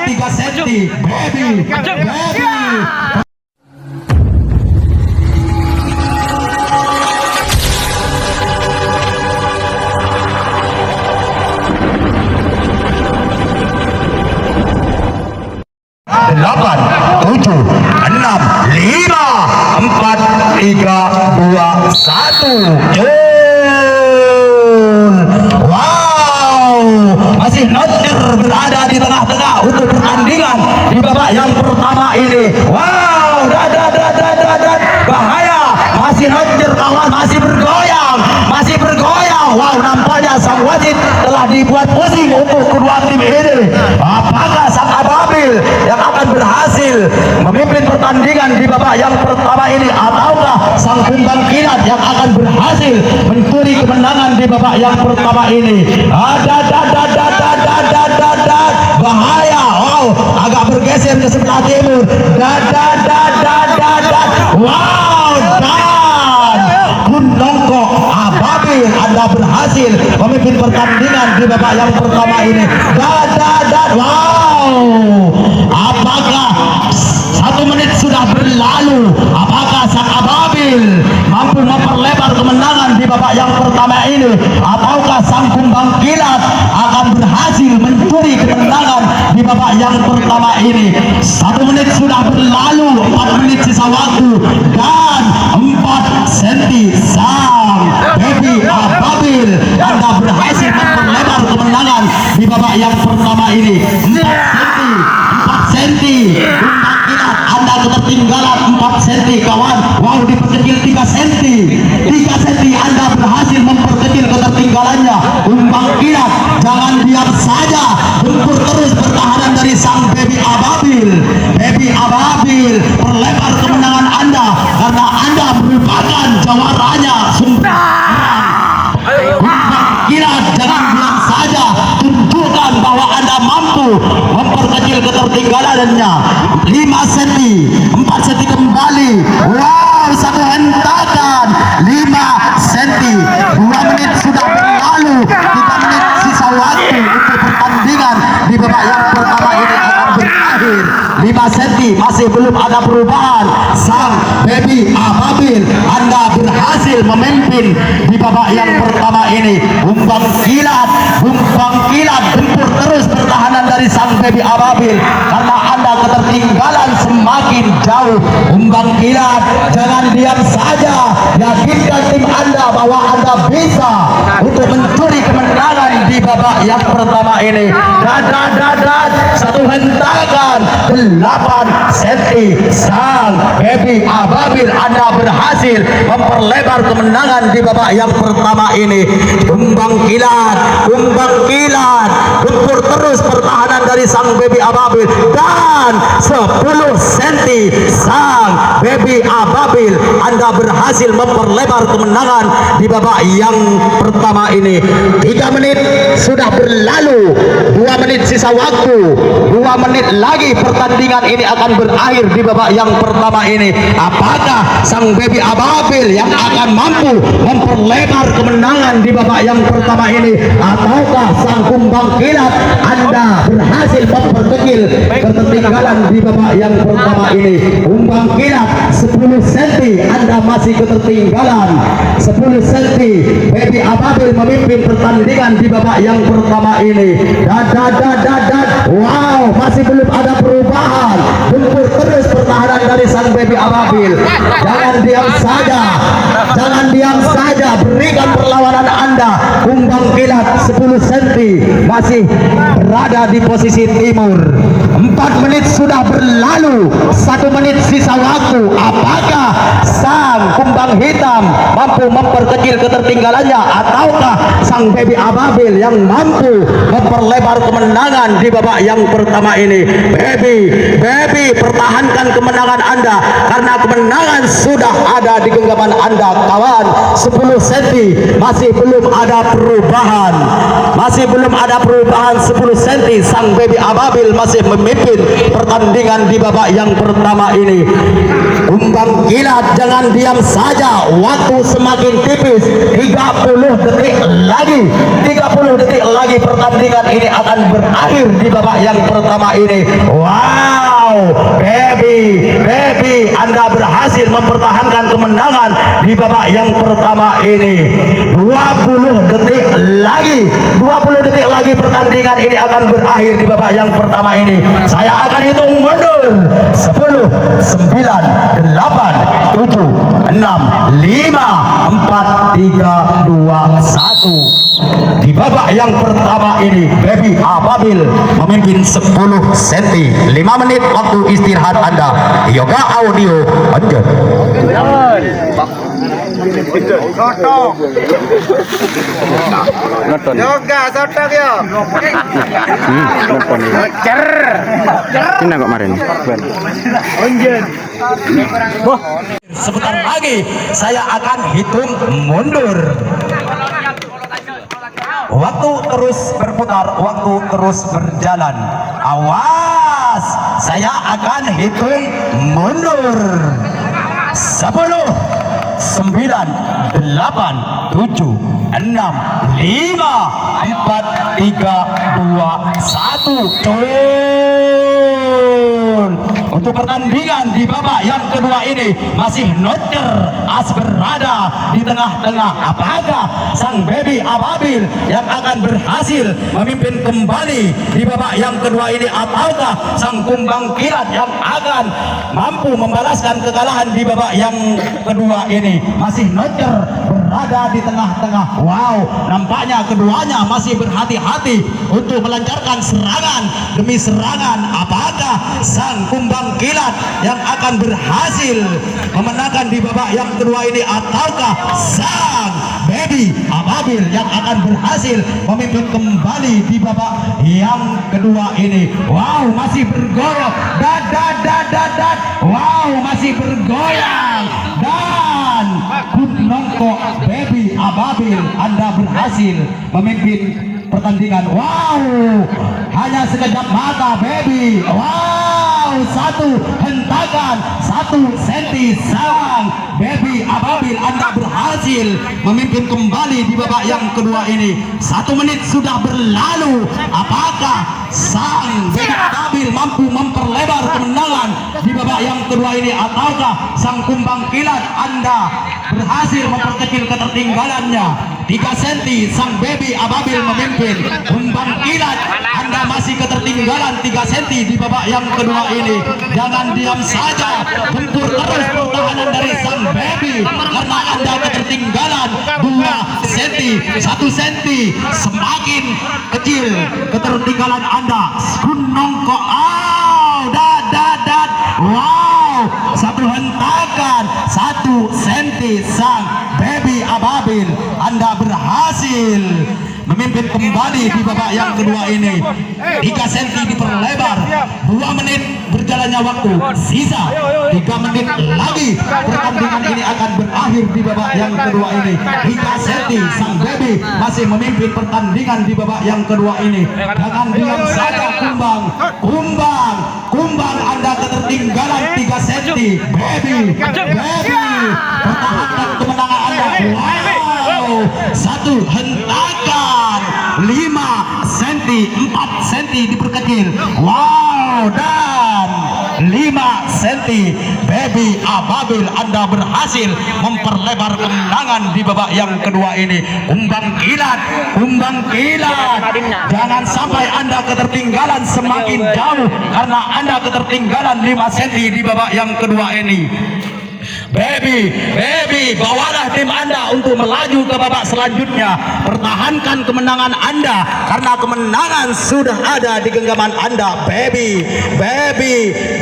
3 senti. Baby. Delapan, 7, 6, 5, 4, 3, 2, 1. Wow, masih Notjer berada di tengah-tengah untuk pertandingan di babak yang pertama ini. Wow, dan bahaya, masih Notjer kawan, masih bergoyang. Wow, nampaknya sang wasit telah dibuat pusing untuk kedua tim ini. Apakah sang Ababil yang akan berhasil memimpin pertandingan di babak yang pertama ini, ataukah sang Kumbang Kilat yang akan berhasil mencuri kemenangan di babak yang pertama ini? Bahaya. Wow, agak bergeser ke sebelah timur. Wow, dan Gunongko Ababil, Anda berhasil memimpin pertandingan di babak yang pertama ini. Wow, apakah 1 menit sudah berlalu? Apakah sang Ababil mampu memperlebar kemenangan di babak yang pertama ini, ataukah sang Kumbang Kilat akan berhasil mencuri kemenangan di babak yang pertama ini? 1 menit sudah berlalu, 4 menit sisa waktu, dan 4 senti sang Baby Ababil, Anda berhasil memperlebar kemenangan di babak yang pertama ini. 4 senti, Kumbang Kilat, Anda ketertinggalan 4 senti kawan. Wow, diperkecil 3 senti. 3 senti Anda berhasil memperkecil ketertinggalannya. Kumbang Kilat, jangan diam saja, gempur terus pertahanan dari sang Baby Ababil. Baby Ababil, perlebar kemenangan Anda karena Anda merupakan jawaranya Kumbang Kilat, jangan diam saja, tunjukkan bahwa Anda mampu memperkecil ketertinggalannya. 5 senti, 4 senti kembali. Wow, 1 hentakan, 5 senti. 2 menit sudah berlalu, 3 menit sisa waktu untuk pertandingan di babak yang pertama ini akan berakhir. 5 senti, masih belum ada perubahan. Sang Baby Ababil, Anda berhasil memimpin di babak yang pertama ini. Kumbang Kilat, gempur terus pertahanan dari sang Baby Ababil karena Anda ketertinggalan semakin jauh. Kumbang Kilat, jangan diam saja, yakinkan tim Anda bahwa Anda bisa untuk mencuri kemenangan di babak yang pertama ini. 1 hentakan, 8 senti sang Baby Ababil, Anda berhasil memperlebar kemenangan di babak yang pertama ini. Kumbang Kilat, gempur terus pertahanan dari sang Baby Ababil, dan 10 senti sang Baby Ababil, Anda berhasil memperlebar kemenangan di babak yang pertama ini. 3 menit sudah berlalu, 2 menit sisa waktu, 2 menit lagi pertandingan ini akan berakhir di babak yang pertama ini. Apakah sang Baby Ababil yang akan mampu memperlebar kemenangan di babak yang pertama ini, ataukah sang Kumbang Kilat Anda berhasil memperkecil ketertinggalan di babak yang pertama ini? Kumbang Kilat, 10 senti Anda masih ketertinggalan, 10 senti. Baby Ababil memimpin pertandingan di babak yang pertama ini. Wow, masih belum ada perubahan, gempur terus pertahanan dari sang Baby Ababil. Jangan diam saja, berikan perlawanan Anda. Kumbang Kilat, 10 senti masih berada di posisi timur. 4 menit sudah berlalu, 1 menit sisa waktu. Apakah sang Kumbang Hitam mampu memperkecil ketertinggalannya, ataukah sang Baby Ababil yang mampu memperlebar kemenangan di babak yang pertama ini? Baby, pertahankan kemenangan Anda karena kemenangan sudah ada di genggaman Anda kawan. 10 senti masih belum ada perubahan, 10 senti. Sang Baby Ababil masih memimpin pertandingan di babak yang pertama ini. Kumbang kilat, jangan diam saja. Waktu semakin tipis, 30 detik lagi. 30 detik lagi pertandingan ini akan berakhir di babak yang pertama ini. Wow, baby, Anda berhasil mempertahankan kemenangan di babak yang pertama ini. 20 detik lagi, 20 detik lagi pertandingan ini akan berakhir di babak yang pertama ini. Saya akan hitung mundur. 10, 9, 8, 7, 6, 5, 4, 3, 2, 1. Di babak yang pertama ini Baby Ababil memimpin 10 cm. 5 menit waktu istirahat Anda. Yoga Audio lanjut. Yoga sotok yo. Ini kok kemarin. Sebentar lagi saya akan hitung mundur. Waktu terus berputar, waktu terus berjalan. Awas, saya akan hitung mundur. 10, 9, 8, 7, 6, 5, 4, 3, 2, 1. Turun. Untuk pertandingan di babak yang kedua ini masih noter as berada di tengah-tengah. Apakah sang Baby Ababil yang akan berhasil memimpin kembali di babak yang kedua ini, ataukah sang Kumbang Kilat yang akan mampu membalaskan kekalahan di babak yang kedua ini? Masih noter berada di tengah-tengah. Wow, nampaknya keduanya masih berhati-hati untuk melancarkan serangan demi serangan. Apakah sang Kumbang Kilat yang akan berhasil memenangkan di babak yang kedua ini, ataukah sang Baby Ababil yang akan berhasil memimpin kembali di babak yang kedua ini? Wow, masih bergoyang. Wow, masih bergoyang. Dan Kunongko Baby Ababil, Anda berhasil memimpin pertandingan. Wow, hanya sekejap mata Baby. Wow, satu hentakan 1 cm sang Baby Ababil, Anda berhasil memimpin kembali di babak yang kedua ini. 1 menit sudah berlalu. Apakah sang Baby Ababil mampu memperlebar kemenangan di babak yang kedua ini, ataukah sang Kumbang Kilat Anda berhasil memperkecil ketertinggalannya? 3 cm sang Baby Ababil memimpin. Kumbang Kilat, Anda masih ketertinggalan 3 cm di babak yang kedua ini. Jangan diam saja, tempur terus pertahanan dari sang Baby, karena Anda ketertinggalan 2 cm. 1 cm semakin kecil ketertinggalan Anda. Kunongko, wow, 1 hentakan 1 cm sang Baby Ababil, Anda berhasil memimpin kembali di babak yang kedua ini. 3 cm diperlebar. 2 menit berjalannya waktu. Sisa 3 menit lagi pertandingan ini akan berakhir di babak yang kedua ini. 3 cm sang Baby masih memimpin pertandingan di babak yang kedua ini. Jangan diam saja Kumbang, Anda ketertinggalan 3 cm. Baby, pertahankan kemenangan Anda. Wow, 1 hentakan 5 cm, 4 cm diperkecil. Wow, dan 5 cm Baby Ababil, Anda berhasil memperlebar kemenangan di babak yang kedua ini. Kumbang Kilat, jangan sampai Anda ketertinggalan semakin jauh, karena Anda ketertinggalan 5 cm di babak yang kedua ini. Baby, bawalah tim Anda untuk melaju ke babak selanjutnya. Pertahankan kemenangan Anda, karena kemenangan sudah ada di genggaman Anda. Baby,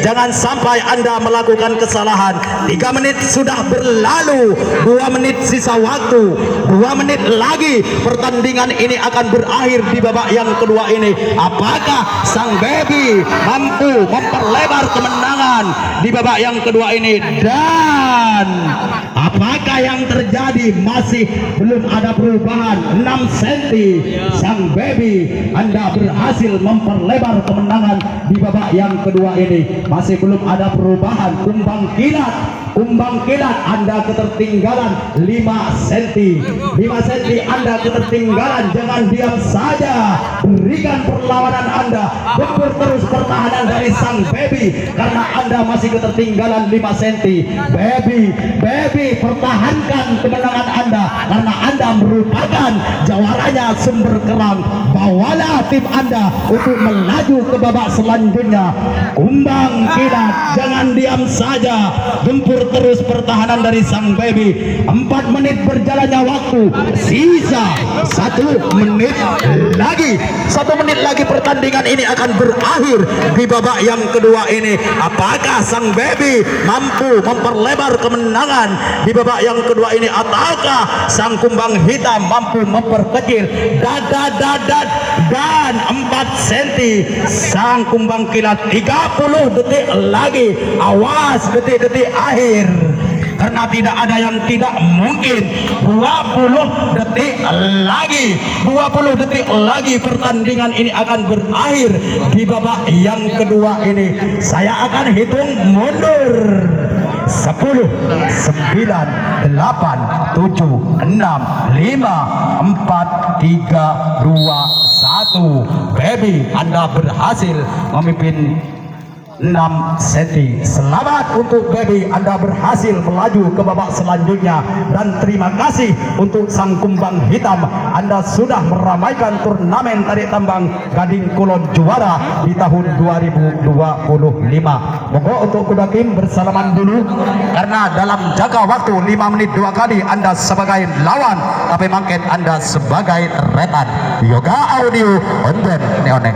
jangan sampai Anda melakukan kesalahan. 3 menit sudah berlalu, 2 menit sisa waktu. 2 menit lagi pertandingan ini akan berakhir di babak yang kedua ini. Apakah sang Baby mampu memperlebar kemenangan di babak yang kedua ini? Dan Apakah yang terjadi? Masih belum ada perubahan. 6 cm sang baby, Anda berhasil memperlebar kemenangan di babak yang kedua ini. Masih belum ada perubahan. Kumbang kilat Anda ketertinggalan 5 cm. 5 cm Anda ketertinggalan. Jangan diam saja, berikan perlawanan Anda. Gempur terus pertahanan dari sang baby karena Anda masih ketertinggalan 5 cm. Baby, pertahankan kemenangan Anda karena Anda merupakan jawaranya Sumber Kerang. Bawalah tim Anda untuk melaju ke babak selanjutnya. Kumbang kilat, jangan diam saja, gempur terus pertahanan dari sang baby. 4 menit berjalannya waktu, sisa 1 menit lagi. 1 menit lagi pertandingan ini akan berakhir di babak yang kedua ini. Apakah sang baby mampu memperlebar kemenangan di babak yang kedua ini, ataukah sang kumbang hitam mampu memperkecil dan 4 cm sang kumbang kilat. 30 detik lagi, awas detik-detik akhir karena tidak ada yang tidak mungkin. 20 detik lagi pertandingan ini akan berakhir di babak yang kedua ini. Saya akan hitung mundur. 10, 9, 8, 7, 6, 5, 4, 3, 2, 1. Baby, Anda berhasil memimpin 6 cm. Selamat untuk baby, Anda berhasil melaju ke babak selanjutnya. Dan terima kasih untuk sang kumbang hitam, Anda sudah meramaikan turnamen tarik tambang Gading Kulon juara di tahun 2025. Monggo untuk kuda Kim bersalaman dulu karena dalam jangka waktu 5 menit 2 kali Anda sebagai lawan, tapi mungkin Anda sebagai retan. Yoga Audio Onten Neonek.